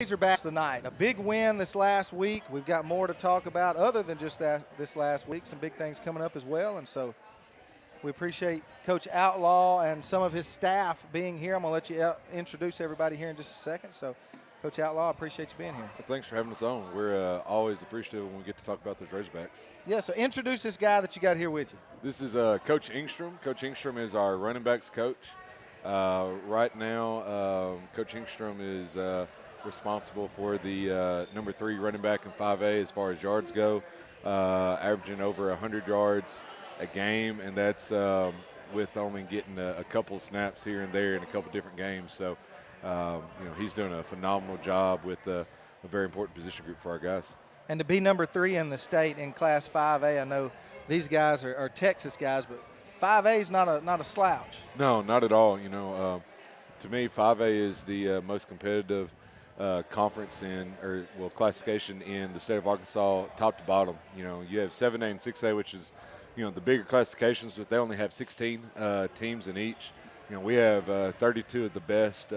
Razorbacks tonight. A big win this last week. We've got more to talk about other than just this last week. Some big things coming up as well. And so we appreciate Coach Outlaw and some of his staff being here. I'm going to let you introduce everybody here in just a second. So, Coach Outlaw, I appreciate you being here. Well, thanks for having us on. We're always appreciative when we get to talk about those Razorbacks. Yeah, so introduce this guy that you got here with you. This is Coach Engstrom. Coach Engstrom is our running backs coach. Right now, Coach Engstrom is responsible for the number 3 running back in 5A as far as yards go, averaging over 100 yards a game, and that's with only getting a couple snaps here and there in a couple different games. So, he's doing a phenomenal job with a very important position group for our guys. And to be number 3 in the state in Class 5A, I know these guys are Texas guys, but 5A is not a slouch. No, not at all. To me, 5A is the most competitive conference classification in the state of Arkansas, top to bottom. You have 7A and 6A, which is, the bigger classifications, but they only have 16 teams in each. We have 32 of the best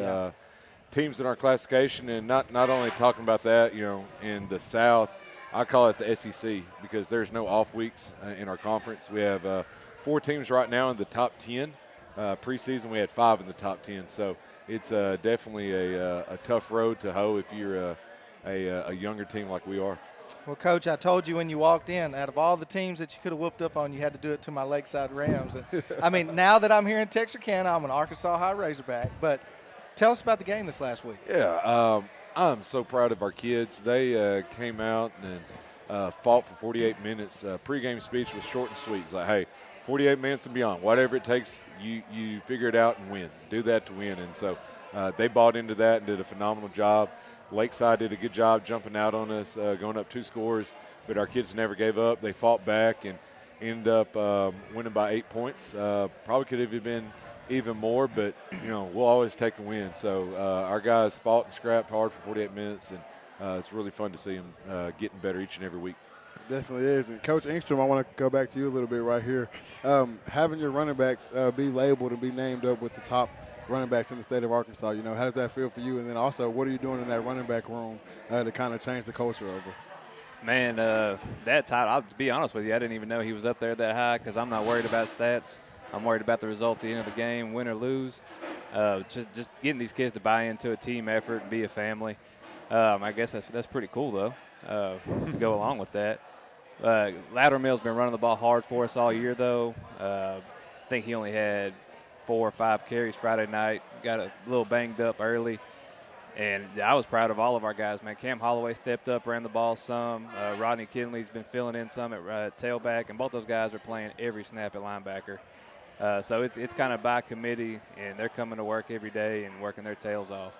teams in our classification, and not only talking about that, in the South, I call it the SEC because there's no off weeks in our conference. We have 4 teams right now in the top 10. Preseason, we had 5 in the top 10, so it's definitely a tough road to hoe if you're a younger team like we are. Well, Coach, I told you when you walked in, out of all the teams that you could have whooped up on, you had to do it to my Lakeside Rams. And, I mean, now that I'm here in Texarkana, I'm an Arkansas High Razorback. But tell us about the game this last week. Yeah, I'm so proud of our kids. They came out and fought for 48 minutes. Pre-game speech was short and sweet. It's like, hey, 48 minutes and beyond, whatever it takes, you figure it out and win. Do that to win. And so they bought into that and did a phenomenal job. Lakeside did a good job jumping out on us, going up 2 scores, but our kids never gave up. They fought back and ended up winning by 8 points. Probably could have been even more, but, we'll always take the win. So our guys fought and scrapped hard for 48 minutes, and it's really fun to see them getting better each and every week. Definitely is. And Coach Engstrom, I want to go back to you a little bit right here. Having your running backs be labeled and be named up with the top running backs in the state of Arkansas, how does that feel for you? And then also, what are you doing in that running back room to kind of change the culture over? Man, that title, to be honest with you, I didn't even know he was up there that high because I'm not worried about stats. I'm worried about the result at the end of the game, win or lose. Just getting these kids to buy into a team effort and be a family. I guess that's pretty cool, though, to go along with that. Loudermill's been running the ball hard for us all year, though. I think he only had 4 or 5 carries Friday night, got a little banged up early. And I was proud of all of our guys, man. Cam Holloway stepped up, ran the ball some. Rodney Kinley's been filling in some at tailback, and both those guys are playing every snap at linebacker. So it's kind of by committee, and they're coming to work every day and working their tails off.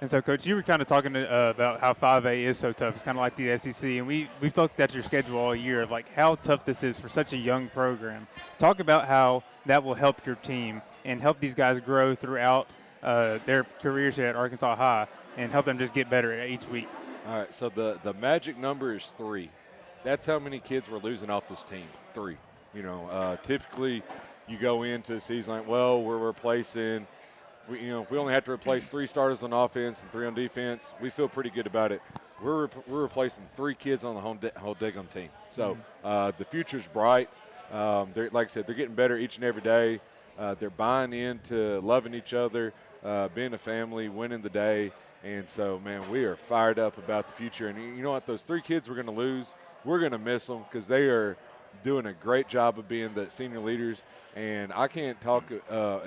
And so, Coach, you were kind of talking about how 5A is so tough. It's kind of like the SEC, and we've looked at your schedule all year of like how tough this is for such a young program. Talk about how that will help your team and help these guys grow throughout their careers at Arkansas High and help them just get better each week. All right, so the magic number is 3. That's how many kids we're losing off this team, 3. Typically you go into a season like, well, we're replacing – if we only have to replace 3 starters on offense and 3 on defense, we feel pretty good about it. We're replacing 3 kids on the whole daggum team. So the future's bright. Like I said, they're getting better each and every day. They're buying into loving each other, being a family, winning the day. And so, man, we are fired up about the future. And you know what? Those 3 kids we're going to lose, we're going to miss them because they are doing a great job of being the senior leaders. And I can't talk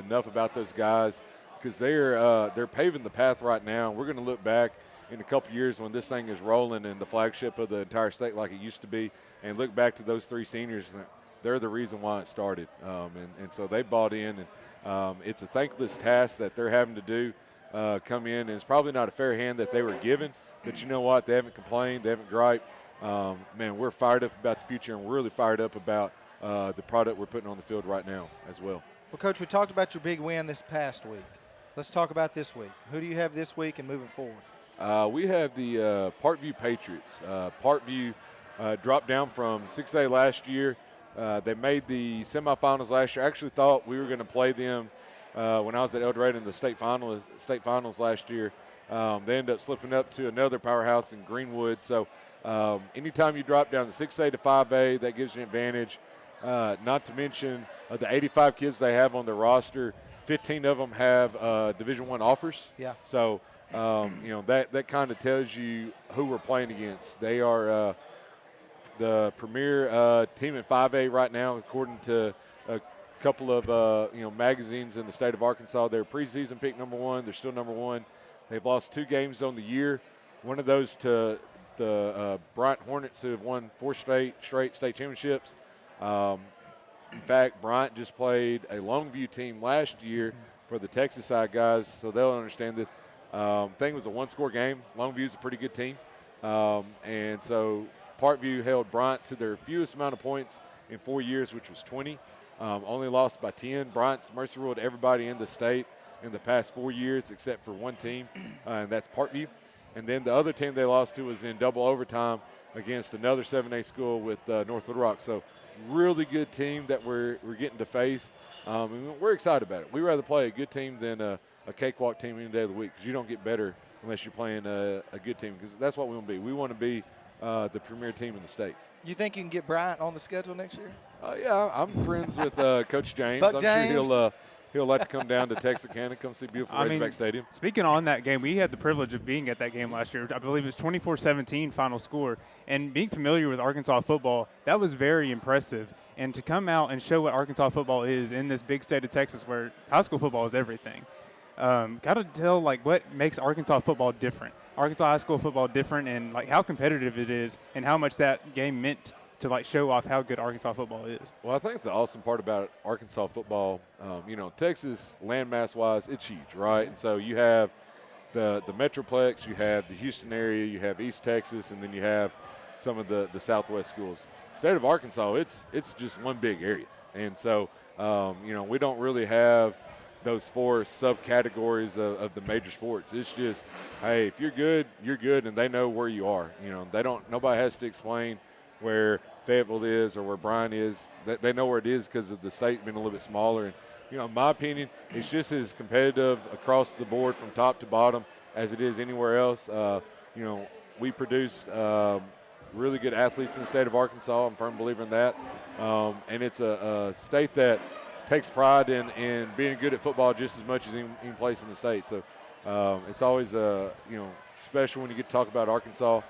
enough about those guys, because they're paving the path right now. We're going to look back in a couple years when this thing is rolling and the flagship of the entire state like it used to be, and look back to those 3 seniors. They're the reason why it started, and so they bought in. And it's a thankless task that they're having to do, come in, and it's probably not a fair hand that they were given. But you know what? They haven't complained. They haven't griped. Man, we're fired up about the future, and we're really fired up about the product we're putting on the field right now as well. Well, Coach, we talked about your big win this past week. Let's talk about this week. Who do you have this week and moving forward? We have the Parkview Patriots. Parkview dropped down from 6A last year. They made the semifinals last year. I actually thought we were going to play them when I was at El Dorado in the state finals last year. They end up slipping up to another powerhouse in Greenwood. So anytime you drop down to 6A to 5A, that gives you an advantage. Not to mention the 85 kids they have on their roster, 15 of them have Division I offers. Yeah. So, that kind of tells you who we're playing against. They are the premier team in 5A right now, according to a couple of magazines in the state of Arkansas. They're preseason pick number 1. They're still number 1. They've lost 2 games on the year. One of those to the Bryant Hornets, who have won 4 straight state championships. In fact, Bryant just played a Longview team last year for the Texas side guys, so they'll understand this. Thing was a 1-score game. Longview's a pretty good team. And so Parkview held Bryant to their fewest amount of points in 4 years, which was 20. Only lost by 10. Bryant's mercy ruled everybody in the state in the past 4 years except for one team, and that's Parkview. And then the other team they lost to was in double overtime against another 7A school with North Little Rock. So really good team that we're getting to face. And we're excited about it. We'd rather play a good team than a cakewalk team any day of the week, because you don't get better unless you're playing a good team, because that's what we want to be. We want to be the premier team in the state. You think you can get Bryant on the schedule next year? Yeah, I'm friends with Coach James. Buck I'm James. sure he'll like to come down to Texarkana, come see beautiful Razorback Stadium. Speaking on that game, we had the privilege of being at that game last year. I believe it was 24-17 final score. And being familiar with Arkansas football, that was very impressive. And to come out and show what Arkansas football is in this big state of Texas, where high school football is everything. Got to tell what makes Arkansas football different. Arkansas high school football different, and how competitive it is, and how much that game meant to show off how good Arkansas football is. Well, I think the awesome part about Arkansas football, Texas landmass-wise, it's huge, right? And so you have the Metroplex, you have the Houston area, you have East Texas, and then you have some of the Southwest schools. State of Arkansas, it's just one big area. And so, we don't really have those 4 subcategories of the major sports. It's just, hey, if you're good, and they know where you are. Nobody has to explain where Fayetteville is or where Bryan is. They know where it is because of the state being a little bit smaller. And, in my opinion, it's just as competitive across the board from top to bottom as it is anywhere else. We produced really good athletes in the state of Arkansas. I'm a firm believer in that. And it's a state that takes pride in being good at football just as much as any place in the state. So it's always special when you get to talk about Arkansas.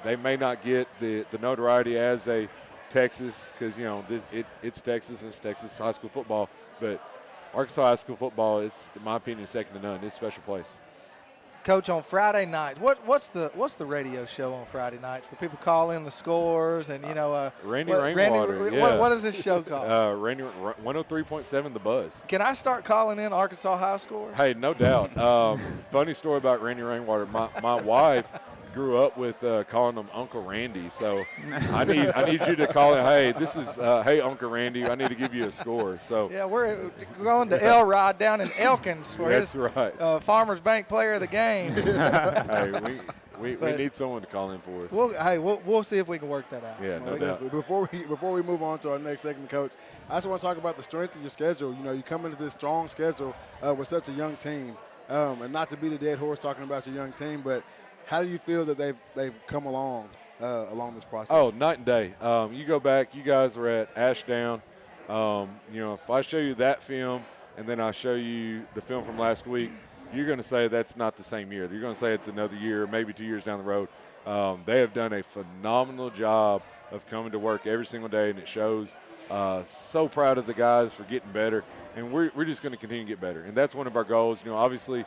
They may not get the notoriety as a Texas, because it's Texas and it's Texas high school football, but Arkansas high school football, it's, in my opinion, second to none. It's a special place. Coach, on Friday nights, what's the radio show on Friday nights where people call in the scores and Randy Rainwater. Yeah. What is this show called? Randy 103.7 The Buzz. Can I start calling in Arkansas high scores? Hey, no doubt. Funny story about Randy Rainwater. My wife grew up with calling him Uncle Randy, so I need you to call him. Hey, this is hey Uncle Randy. I need to give you a score. So yeah, we're going to Elrod down in Elkins for that's his right. Farmers Bank Player of the Game. Hey, we need someone to call in for us. We'll see if we can work that out. Yeah, no doubt. Before we move on to our next segment, Coach, I just want to talk about the strength of your schedule. You come into this strong schedule with such a young team, and not to be the dead horse talking about your young team, but how do you feel that they've come along this process? Oh, night and day. You go back. You guys were at Ashdown. If I show you that film and then I show you the film from last week, you're going to say that's not the same year. You're going to say it's another year, maybe 2 years down the road. They have done a phenomenal job of coming to work every single day, and it shows. So proud of the guys for getting better, and we're just going to continue to get better. And that's one of our goals. Obviously,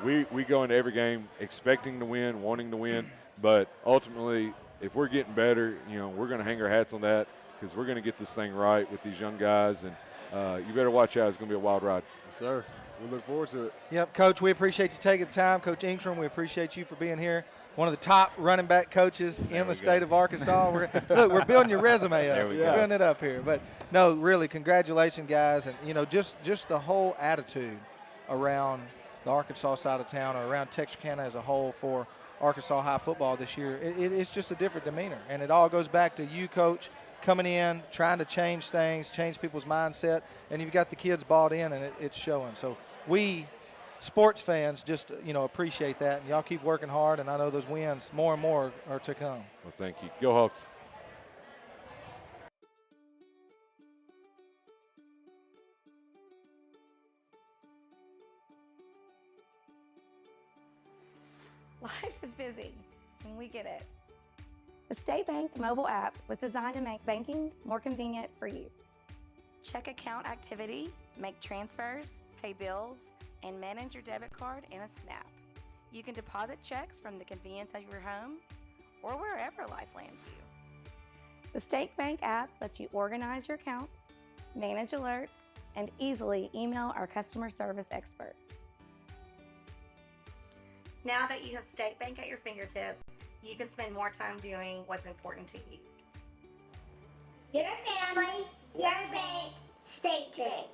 we go into every game expecting to win, wanting to win, but ultimately, if we're getting better, we're going to hang our hats on that, because we're going to get this thing right with these young guys, and you better watch out. It's going to be a wild ride. Yes, sir. We look forward to it. Yep, Coach, we appreciate you taking the time. Coach Ingstrom, we appreciate you for being here. One of the top running back coaches in the state of Arkansas. We're building your resume up. We're building it up here. But, no, really, congratulations, guys. And, just the whole attitude around the Arkansas side of town, or around Texarkana as a whole, for Arkansas high football this year, it's just a different demeanor. And it all goes back to you, Coach, coming in, trying to change things, change people's mindset, and you've got the kids bought in, and it's showing. So we sports fans just, appreciate that. And y'all keep working hard, and I know those wins more and more are to come. Well, thank you. Go Hawks. Life is busy, and we get it. The State Bank mobile app was designed to make banking more convenient for you. Check account activity, make transfers, pay bills, and manage your debit card in a snap. You can deposit checks from the convenience of your home or wherever life lands you. The State Bank app lets you organize your accounts, manage alerts, and easily email our customer service experts. Now that you have State Bank at your fingertips, you can spend more time doing what's important to you. Your family, your bank, State Bank.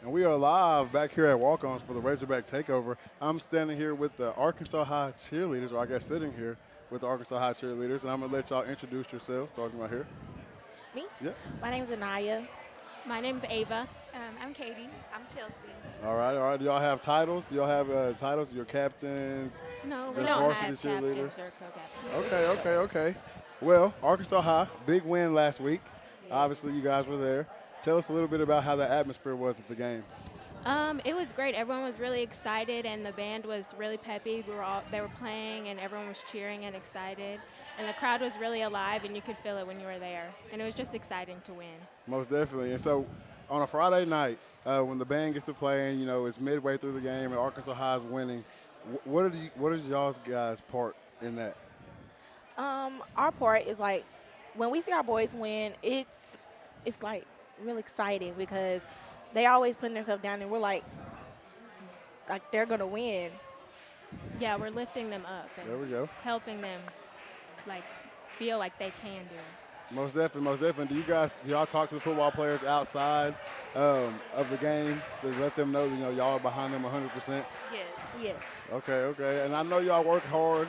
And we are live back here at Walk-Ons for the Razorback Takeover. I'm standing here with the Arkansas High Cheerleaders, or I guess sitting here with the Arkansas High Cheerleaders, and I'm going to let y'all introduce yourselves, starting right here. Me? Yeah. My name's Anaya. My name's Ava. I'm Katie. I'm Chelsea. All right. Do y'all have titles? Do y'all have titles? Your captains? No, we Just don't varsity have cheerleaders? captains or co-captains. Okay. Well, Arkansas High, big win last week. Yeah. Obviously, you guys were there. Tell us a little bit about how the atmosphere was at the game. It was great. Everyone was really excited, and the band was really peppy. They were playing, and everyone was cheering and excited. And the crowd was really alive, and you could feel it when you were there. And it was just exciting to win. Most definitely. And so, on a Friday night, when the band gets to playing, it's midway through the game, and Arkansas High is winning. What is y'all's guys' part in that? Our part is like when we see our boys win, it's like real exciting because they always putting themselves down, and we're like they're gonna win. Yeah, we're lifting them up and There we go. helping them feel like they can do it. Most definitely. Do y'all talk to the football players outside of the game to let them know y'all are behind them 100%? Yes. Okay. And I know y'all work hard.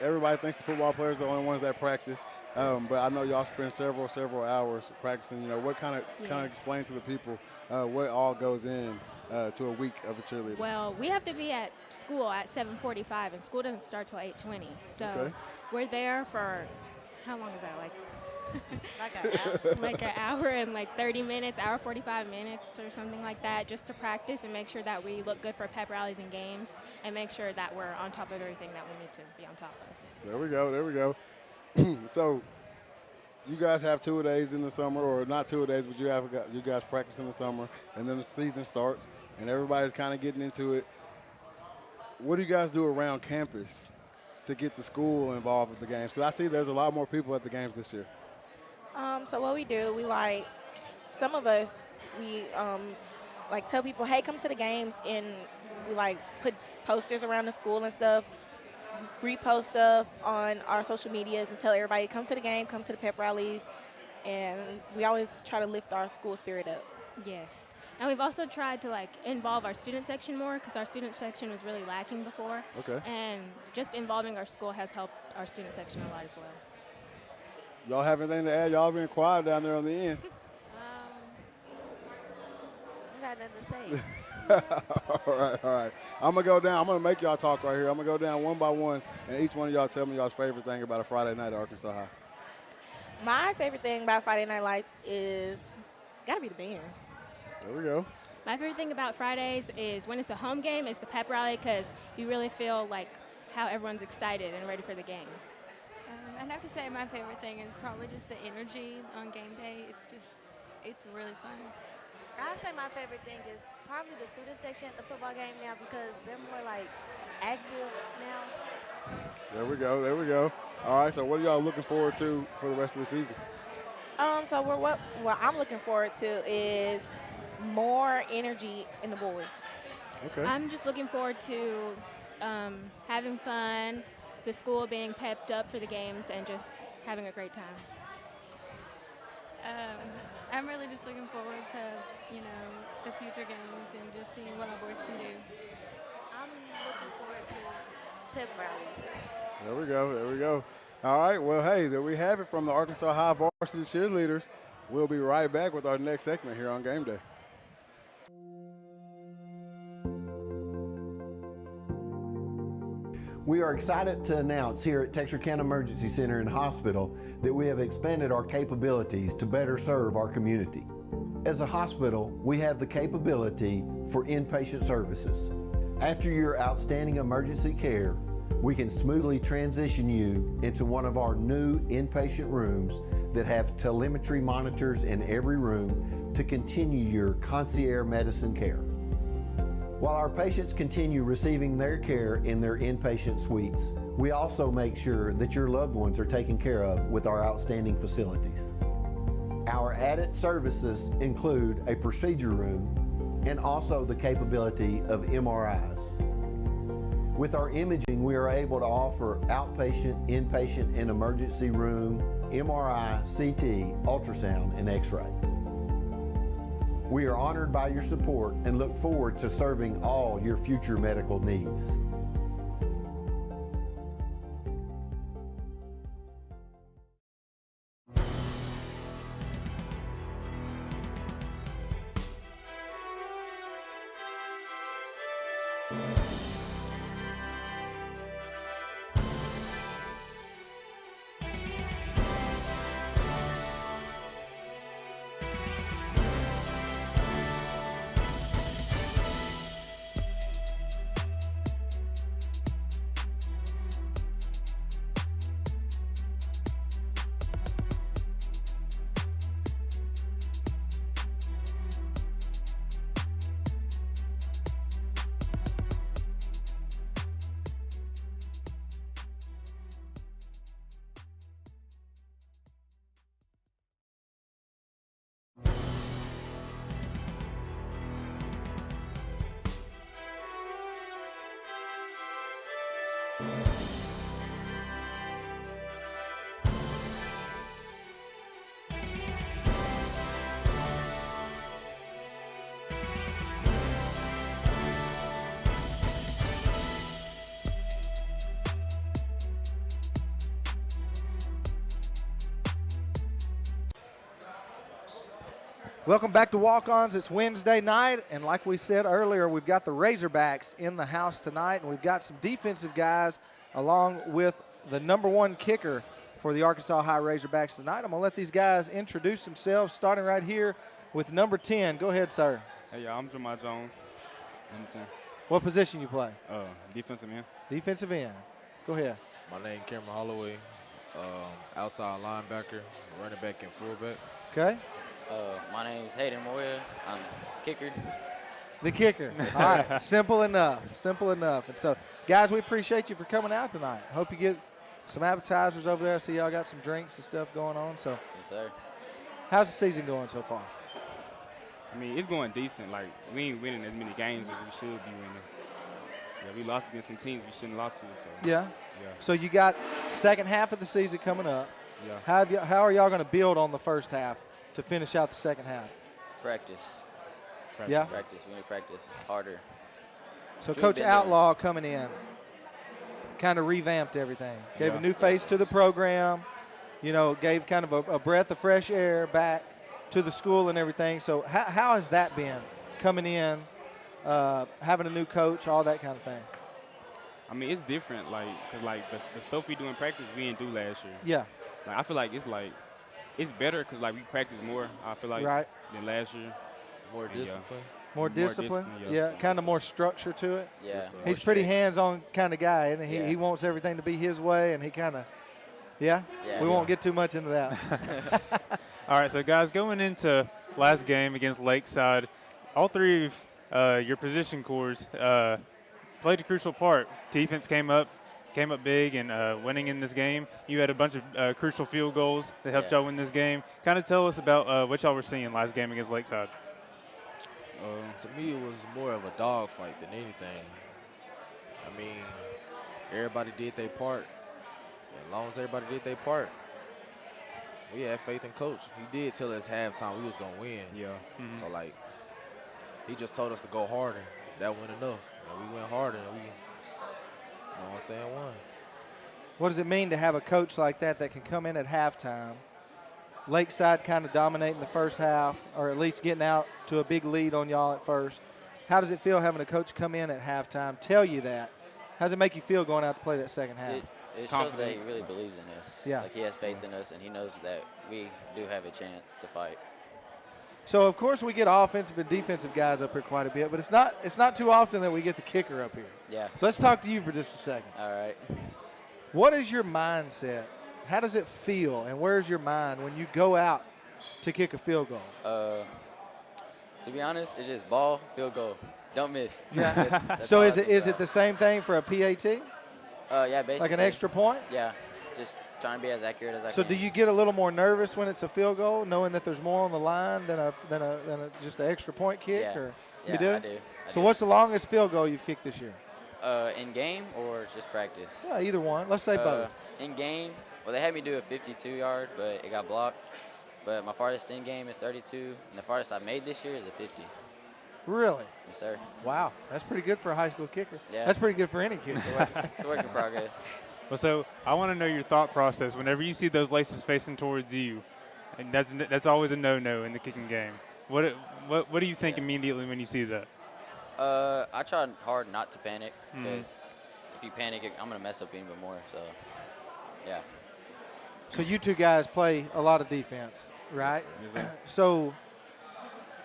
Everybody thinks the football players are the only ones that practice. But I know y'all spend several hours practicing. What kind of explain to the people what all goes in to a week of a cheerleader? Well, we have to be at school at 7:45, and school doesn't start till 8:20. So we're there for, how long is that, like an hour and 30 minutes, hour 45 minutes or something like that, just to practice and make sure that we look good for pep rallies and games and make sure that we're on top of everything that we need to be on top of. There we go. So you guys have 2 days in the summer, or not 2 days, but you guys practice in the summer, and then the season starts, and everybody's kind of getting into it. What do you guys do around campus to get the school involved with the games? Because I see there's a lot more people at the games this year. So what we do, some of us, we like tell people, hey, come to the games, and we like put posters around the school and stuff, repost stuff on our social medias, and tell everybody come to the game, come to the pep rallies, and we always try to lift our school spirit up. Yes. And we've also tried to like involve our student section more because our student section was really lacking before. Okay. And just involving our school has helped our student section a lot as well. Y'all have anything to add? Y'all been quiet down there on the end. I got nothing to say. All right. I'm going to go down. I'm going to make y'all talk right here. I'm going to go down one by one, and each one of y'all tell me y'all's favorite thing about a Friday night at Arkansas High. My favorite thing about Friday Night Lights is got to be the band. There we go. My favorite thing about Fridays is when it's a home game is the pep rally because you really feel like how everyone's excited and ready for the game. I'd have to say my favorite thing is probably just the energy on game day. It's really fun. I'd say my favorite thing is probably the student section at the football game now because they're more like active now. There we go. All right, so what are y'all looking forward to for the rest of the season? So what I'm looking forward to is more energy in the boys. Okay. I'm just looking forward to having fun, the school being pepped up for the games, and just having a great time. I'm really just looking forward to, the future games and just seeing what our boys can do. I'm looking forward to pep rallies. There we go. All right, well, hey, there we have it from the Arkansas High Varsity Cheerleaders. We'll be right back with our next segment here on Game Day. We are excited to announce here at Texarkana Emergency Center and Hospital that we have expanded our capabilities to better serve our community. As a hospital, we have the capability for inpatient services. After your outstanding emergency care, we can smoothly transition you into one of our new inpatient rooms that have telemetry monitors in every room to continue your concierge medicine care. While our patients continue receiving their care in their inpatient suites, we also make sure that your loved ones are taken care of with our outstanding facilities. Our added services include a procedure room and also the capability of MRIs. With our imaging, we are able to offer outpatient, inpatient, and emergency room, MRI, CT, ultrasound, and X-ray. We are honored by your support and look forward to serving all your future medical needs. Welcome back to Walk-Ons. It's Wednesday night, and like we said earlier, we've got the Razorbacks in the house tonight, and we've got some defensive guys along with the #1 kicker for the Arkansas High Razorbacks tonight. I'm going to let these guys introduce themselves, starting right here with number 10. Go ahead, sir. Hey, y'all, I'm Jamal Jones, number 10. What position you play? Defensive end. Defensive end. Go ahead. My name Cameron Holloway, outside linebacker, running back, and fullback. Okay. My name is Hayden Moya. I'm kicker. The kicker. All right. Simple enough. Simple enough. And so, guys, we appreciate you for coming out tonight. Hope you get some appetizers over there. I see y'all got some drinks and stuff going on. So, Yes, sir. How's the season going so far? I mean, it's going decent. Like, we ain't winning as many games as we should be winning. Yeah, we lost against some teams we shouldn't have lost to. So. Yeah. Yeah. So you got second half of the season coming up. Yeah. How are y'all going to build on the first half to finish out the second half? Practice. Yeah. Practice. We need to practice harder. So Should Coach been Outlaw coming in, kind of revamped everything. Gave a new face to the program. You know, gave kind of a breath of fresh air back to the school and everything. So how has that been coming in, having a new coach, all that kind of thing? I mean, it's different, like, because, like, the stuff we do in practice, we didn't do last year. Yeah. Like, I feel like it's better because, like, we practice more, I feel like, than last year. More discipline. More discipline? Yeah, kind of more structure to it? Yeah. He's pretty hands-on kind of guy, and he wants everything to be his way, and he kind of, Yeah. We won't get too much into that. All right, so, guys, going into last game against Lakeside, all three of your position corps played a crucial part. Defense came up big and winning in this game. You had a bunch of crucial field goals that helped y'all win this game. Kind of tell us about what y'all were seeing last game against Lakeside. To me, it was more of a dogfight than anything. I mean, everybody did their part. As long as everybody did their part, we had faith in Coach. He did tell us halftime we was going to win. Yeah. Mm-hmm. So, like, he just told us to go harder. That wasn't enough. And we went harder, and we, you know what I'm saying, won. What does it mean to have a coach like that can come in at halftime, Lakeside kind of dominating the first half, or at least getting out to a big lead on y'all at first? How does it feel having a coach come in at halftime, tell you that? How does it make you feel going out to play that second half? It shows that he really believes in us. Yeah. Like, he has faith in us, and he knows that we do have a chance to fight. So, of course, we get offensive and defensive guys up here quite a bit, but it's not too often that we get the kicker up here. Yeah. So let's talk to you for just a second. All right. What is your mindset? How does it feel, and where's your mind when you go out to kick a field goal? To be honest, it's just ball, field goal. Don't miss. Yeah. That's So all is I it think is it about. the same thing for a PAT? Yeah, basically. Like an extra point? Yeah. Just trying to be as accurate as I So can. do you get a little more nervous when it's a field goal, knowing that there's more on the line than just an extra point kick? Yeah. Or Yeah, you do? I do. So what's the longest field goal you've kicked this year? In game or just practice? Yeah, either one. Let's say both. In game, well, they had me do a 52-yard, but it got blocked. But my farthest in game is 32, and the farthest I made this year is a 50. Really? Yes, sir. Wow, that's pretty good for a high school kicker. Yeah. That's pretty good for any kid. It's a work in progress. Well, so I want to know your thought process whenever you see those laces facing towards you, and that's always a no-no in the kicking game. What do you think immediately when you see that? I try hard not to panic because if you panic, I'm gonna mess up even more. So, yeah. So you two guys play a lot of defense, right? Yes, sir. So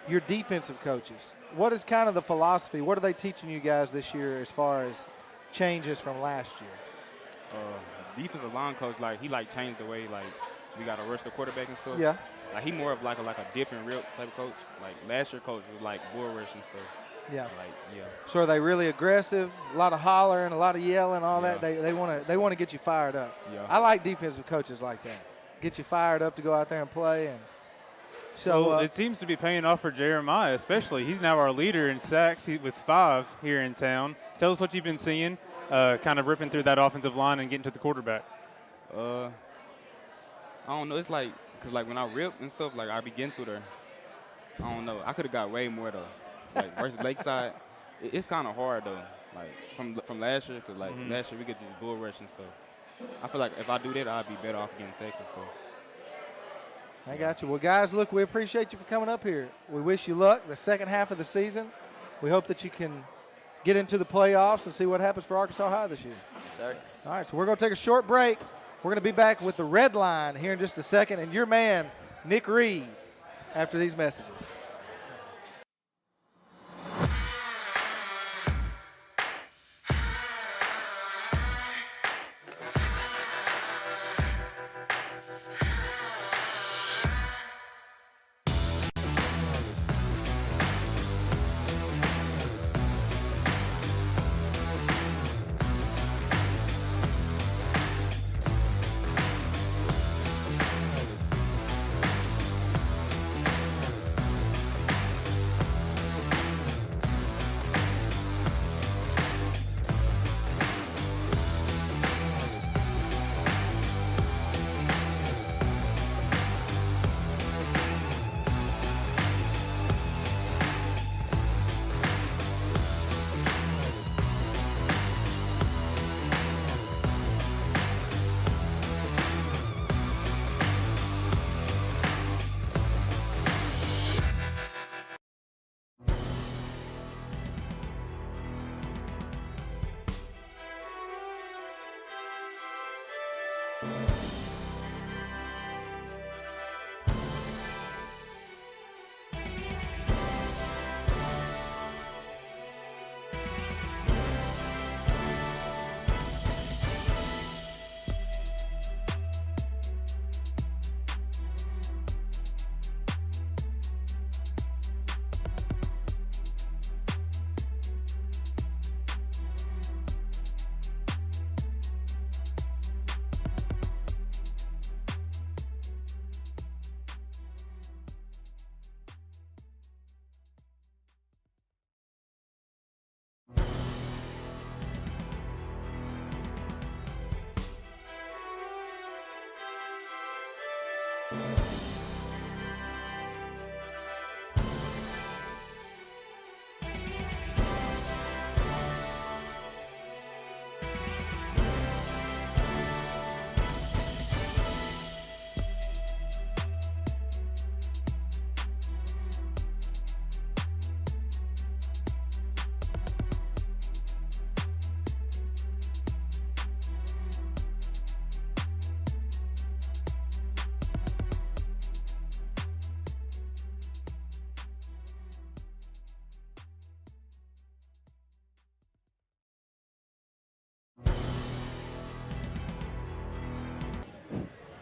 your defensive coaches, what is kind of the philosophy? What are they teaching you guys this year as far as changes from last year? Defensive line coach, like, he, like, changed the way, like, we got to rush the quarterback and stuff. Yeah. Like, he more of like a dip and rip type of coach. Like, last year coach was, like, bull rush and stuff. Yeah. Like, yeah. So are they really aggressive? A lot of hollering, a lot of yelling, all that. Yeah. They want to get you fired up. Yeah. I like defensive coaches like that. Get you fired up to go out there and play. And so well, it seems to be paying off for Jeremiah, especially. He's now our leader in sacks with 5 here in town. Tell us what you've been seeing, kind of ripping through that offensive line and getting to the quarterback. I don't know. It's like, because, like, when I rip and stuff, like, I be getting through there. I don't know. I could have got way more, though. Like, versus Lakeside, it's kind of hard, though. Like, from last year, because, like, last year we could just bull rush and stuff. I feel like if I do that, I'd be better off getting sacks and stuff. I got you. Well, guys, look, we appreciate you for coming up here. We wish you luck the second half of the season. We hope that you can get into the playoffs and see what happens for Arkansas High this year. Yes, sir. All right, so we're going to take a short break. We're going to be back with the Red Line here in just a second, and your man, Nick Reed, after these messages.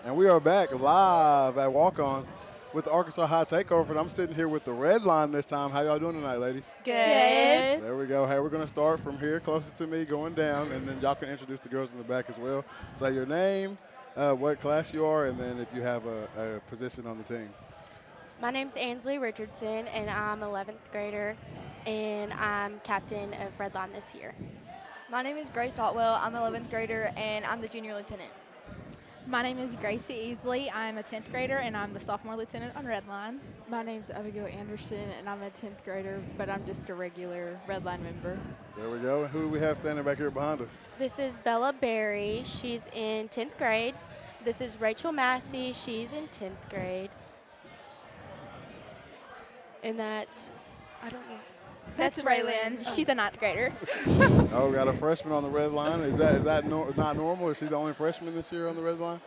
And we are back live at Walk-Ons with the Arkansas High Takeover. And I'm sitting here with the Red Line this time. How y'all doing tonight, ladies? Good. There we go. Hey, we're going to start from here closest to me going down, and then y'all can introduce the girls in the back as well. Say your name, what class you are, and then if you have a position on the team. My name's Ansley Richardson, and I'm 11th grader, and I'm captain of Red Line this year. My name is Grace Otwell. I'm 11th grader, and I'm the junior lieutenant. My name is Gracie Easley. I'm a 10th grader, and I'm the sophomore lieutenant on Red Line. My name's Abigail Anderson, and I'm a 10th grader, but I'm just a regular Red Line member. There we go. And who do we have standing back here behind us? This is Bella Berry. She's in 10th grade. This is Rachel Massey. She's in 10th grade. And that's, I don't know. That's Raylyn. She's a 9th grader. Oh, got a freshman on the Red Line. Is that not normal? Is she the only freshman this year on the Red Line?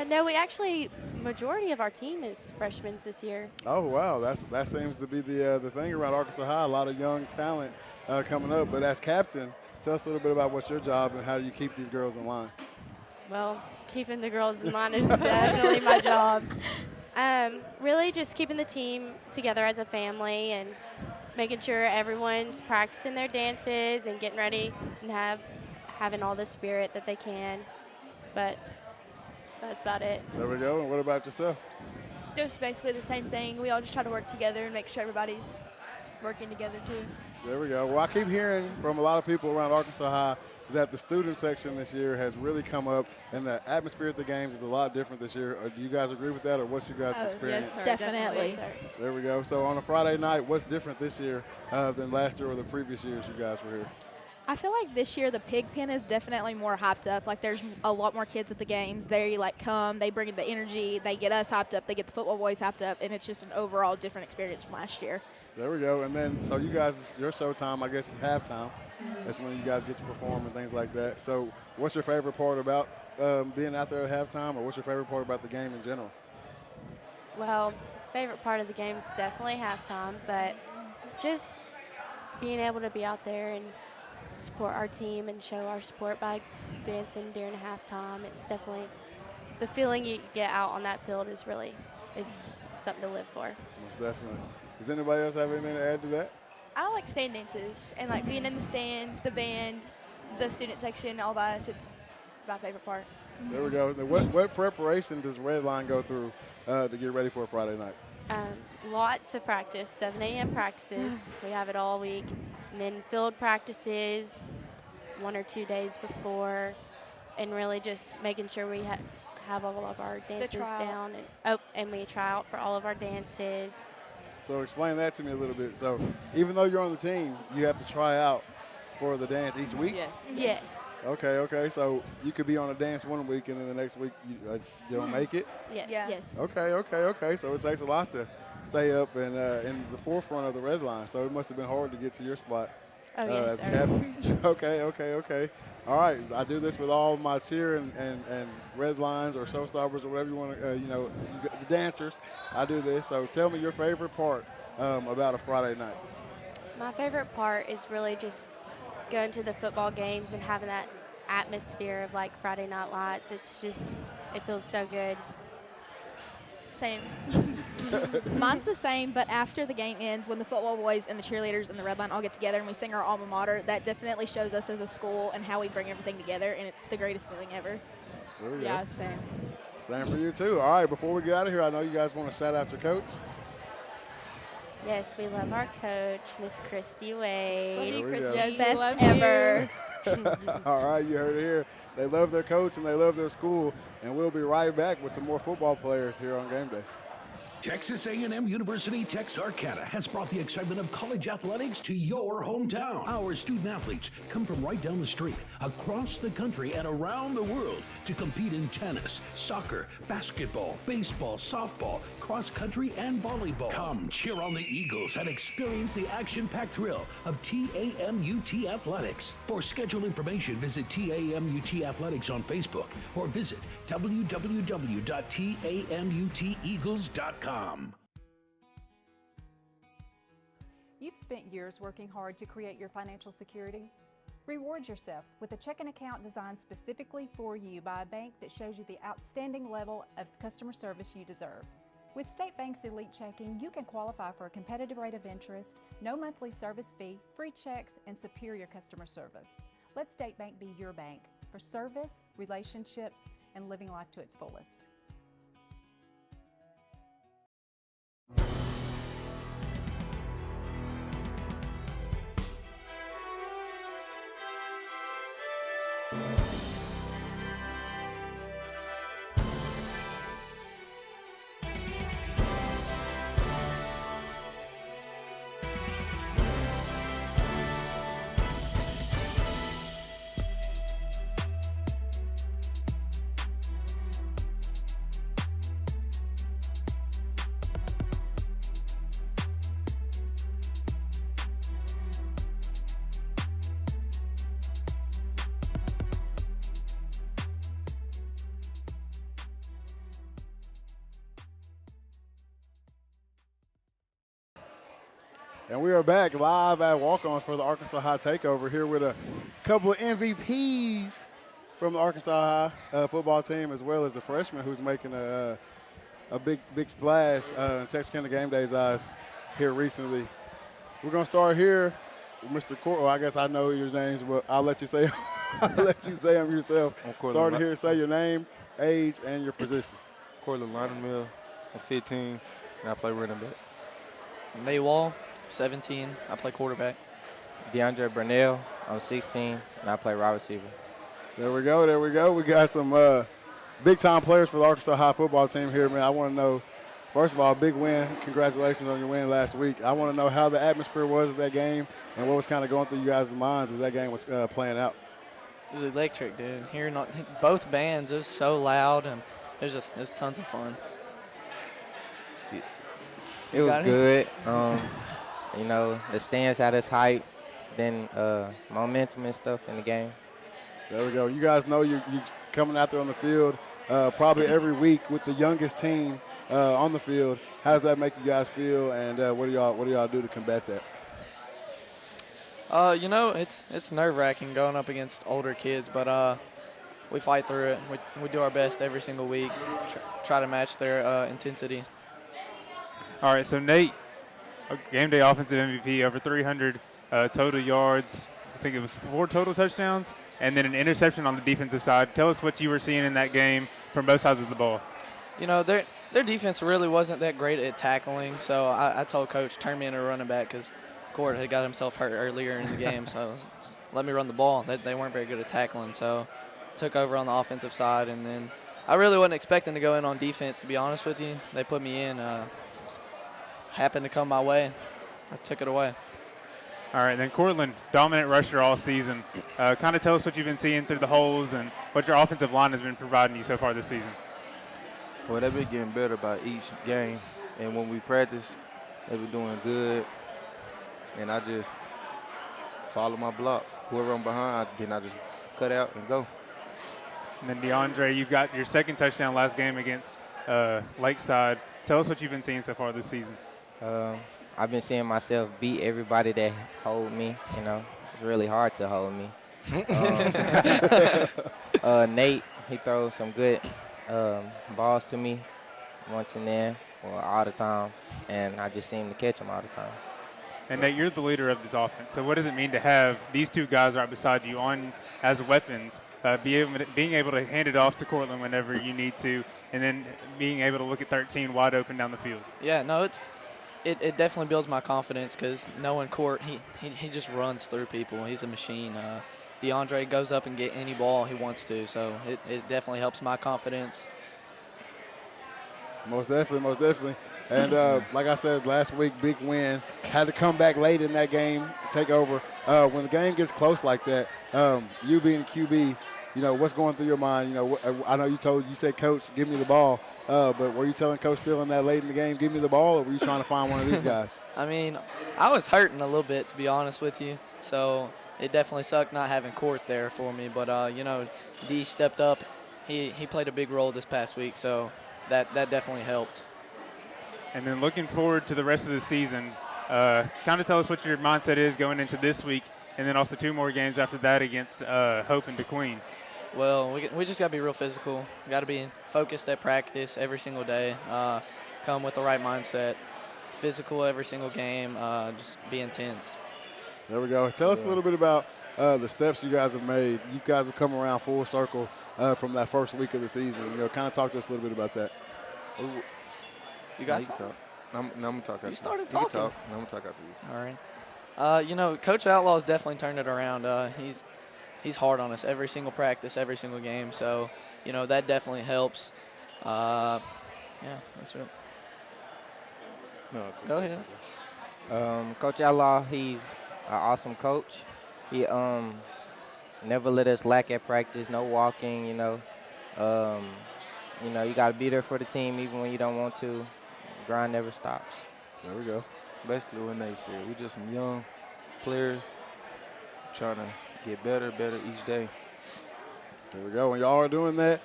No, we actually, majority of our team is freshmen this year. Oh, wow. That seems to be the thing around Arkansas High. A lot of young talent coming up. But as captain, tell us a little bit about what's your job and how do you keep these girls in line? Well, keeping the girls in line is definitely my job. Really just keeping the team together as a family and making sure everyone's practicing their dances and getting ready and having all the spirit that they can. But that's about it. There we go. And what about yourself? Just basically the same thing. We all just try to work together and make sure everybody's working together too. There we go. Well, I keep hearing from a lot of people around Arkansas High that the student section this year has really come up and the atmosphere at the games is a lot different this year. Do you guys agree with that, or what's your guys' experience? Yes, sir, definitely. Yes, sir. There we go. So on a Friday night, what's different this year than last year or the previous years you guys were here? I feel like this year the pig pen is definitely more hyped up. Like there's a lot more kids at the games. They come, they bring in the energy, they get us hyped up, they get the football boys hyped up, and it's just an overall different experience from last year. There we go. And then, so you guys, your showtime, I guess, is halftime. That's when you guys get to perform and things like that. So what's your favorite part about being out there at halftime, or what's your favorite part about the game in general? Well, favorite part of the game is definitely halftime, but just being able to be out there and support our team and show our support by dancing during halftime. It's definitely the feeling you get out on that field is really, it's something to live for. Most definitely. Does anybody else have anything to add to that? I like stand dances and like being in the stands, the band, the student section, all by us. It's my favorite part. There we go. What preparation does Red Line go through to get ready for a Friday night? Lots of practice, 7 a.m. practices. We have it all week. And then field practices 1 or 2 days before, and really just making sure we have all of our dances down. And we try out for all of our dances. So explain that to me a little bit. So even though you're on the team, you have to try out for the dance each week? Yes. Okay. So you could be on a dance one week and then the next week you don't make it? Yes. Okay. So it takes a lot to stay up and in the forefront of the Red Line. So it must have been hard to get to your spot yes, as captain. Okay. All right. I do this with all my cheer and Red Lines or showstoppers or whatever you want to, the dancers. I do this. So tell me your favorite part about a Friday night. My favorite part is really just going to the football games and having that atmosphere of like Friday Night Lights. It's just, it feels so good. Same. Mine's the same, but after the game ends, when the football boys and the cheerleaders and the Red Line all get together and we sing our alma mater, that definitely shows us as a school and how we bring everything together, and it's the greatest feeling ever. There we go. Yeah, same. Same for you, too. All right, before we get out of here, I know you guys want to shout out your coach. Yes, we love our coach, Miss Christy Wade. Love you, Christy. Yes, best ever. All right, you heard it here. They love their coach and they love their school, and we'll be right back with some more football players here on Game Day. Texas A&M University Texarkana has brought the excitement of college athletics to your hometown. Our student athletes come from right down the street, across the country, and around the world to compete in tennis, soccer, basketball, baseball, softball, cross country, and volleyball. Come cheer on the Eagles and experience the action-packed thrill of TAMUT Athletics. For schedule information, visit TAMUT Athletics on Facebook or visit www.tamuteagles.com. You've spent years working hard to create your financial security. Reward yourself with a checking account designed specifically for you by a bank that shows you the outstanding level of customer service you deserve. With State Bank's Elite Checking, you can qualify for a competitive rate of interest, no monthly service fee, free checks, and superior customer service. Let State Bank be your bank for service, relationships, and living life to its fullest. And we are back live at Walk-Ons for the Arkansas High Takeover here with a couple of MVPs from the Arkansas High football team, as well as a freshman who's making a big splash in Texarkana Game Day's eyes here recently. We're going to start here with Mr. Court. Well, I guess I know your names, but I'll let you say them yourself. Starting here, say your name, age, and your position. Cortland Linermill, I'm 15, and I play running back. May Wall, 17, I play quarterback. DeAndre Burnell, I'm 16, and I play wide receiver. There we go. We got some big-time players for the Arkansas High football team here, man. I want to know, first of all, big win. Congratulations on your win last week. I want to know how the atmosphere was at that game and what was kind of going through you guys' minds as that game was playing out. It was electric, dude. Hearing both bands, it was so loud, and it was tons of fun. It was good. You know, the stands had us hype, then momentum and stuff in the game. There we go. You guys know you're coming out there on the field probably every week with the youngest team on the field. How does that make you guys feel, and what do y'all do to combat that? You know, it's nerve-wracking going up against older kids, but we fight through it. We do our best every single week, try to match their intensity. All right, so Nate, game day offensive MVP, over 300 total yards. I think it was 4 total touchdowns, and then an interception on the defensive side. Tell us what you were seeing in that game from both sides of the ball. You know, their defense really wasn't that great at tackling, so I told Coach, turn me into a running back because Court had got himself hurt earlier in the game, so just let me run the ball. They weren't very good at tackling, so took over on the offensive side, and then I really wasn't expecting to go in on defense, to be honest with you. They put me in. Happened to come my way. I took it away. All right, then Cortland, dominant rusher all season. Kind of tell us what you've been seeing through the holes and what your offensive line has been providing you so far this season. Well, they've been getting better by each game, and when we practice, they've been doing good. And I just follow my block. Whoever I'm behind, then I just cut out and go. And then DeAndre, you've got your second touchdown last game against Lakeside. Tell us what you've been seeing so far this season. I've been seeing myself beat everybody that hold me. You know, it's really hard to hold me. Nate, he throws some good balls to me once and then, or all the time, and I just seem to catch them all the time. And Nate, you're the leader of this offense. So what does it mean to have these two guys right beside you on as weapons, being able to hand it off to Cortland whenever you need to, and then being able to look at 13 wide open down the field? Yeah, no, it definitely builds my confidence because knowing Court, he just runs through people. He's a machine. DeAndre goes up and get any ball he wants to, so it definitely helps my confidence. Most definitely. And like I said, last week, big win. Had to come back late in that game, take over. When the game gets close like that, you being QB, you know, what's going through your mind? You know, I know you said, Coach, give me the ball. But were you telling Coach still in that late in the game, give me the ball, or were you trying to find one of these guys? I mean, I was hurting a little bit, to be honest with you. So it definitely sucked not having Court there for me. But, you know, D stepped up. He played a big role this past week, so that definitely helped. And then looking forward to the rest of the season, kind of tell us what your mindset is going into this week and then also 2 more games after that against Hope and DeQueen. Well, we just got to be real physical. Got to be focused at practice every single day. Come with the right mindset. Physical every single game. Just be intense. There we go. Tell us a little bit about the steps you guys have made. You guys have come around full circle from that first week of the season. Kind of talk to us a little bit about that. Ooh. You guys talk. I'm going to talk after you. Started you. talking. You can talk. I'm going to talk after you. All right. Coach Outlaw's definitely turned it around. He's hard on us every single practice, every single game. So, that definitely helps. Yeah, that's it. No, go ahead. Coach Outlaw, he's an awesome coach. He never let us lack at practice, no walking, you got to be there for the team even when you don't want to. Grind never stops. There we go. Basically what they said. We're just some young players trying to get better each day. There we go. When y'all are doing that,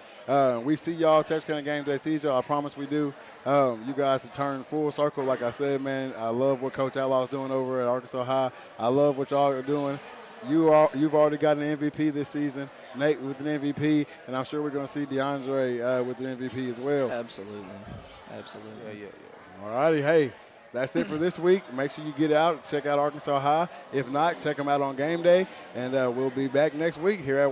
we see y'all Texarkana Games Day season. I promise we do. You guys have turned full circle. Like I said, man, I love what Coach Outlaw is doing over at Arkansas High. I love what y'all are doing. You've already got an MVP this season, Nate with an MVP, and I'm sure we're going to see DeAndre with an MVP as well. Absolutely. Yeah. All righty. Hey, that's it for this week. Make sure you get out, check out Arkansas High. If not, check them out on game day, and we'll be back next week here at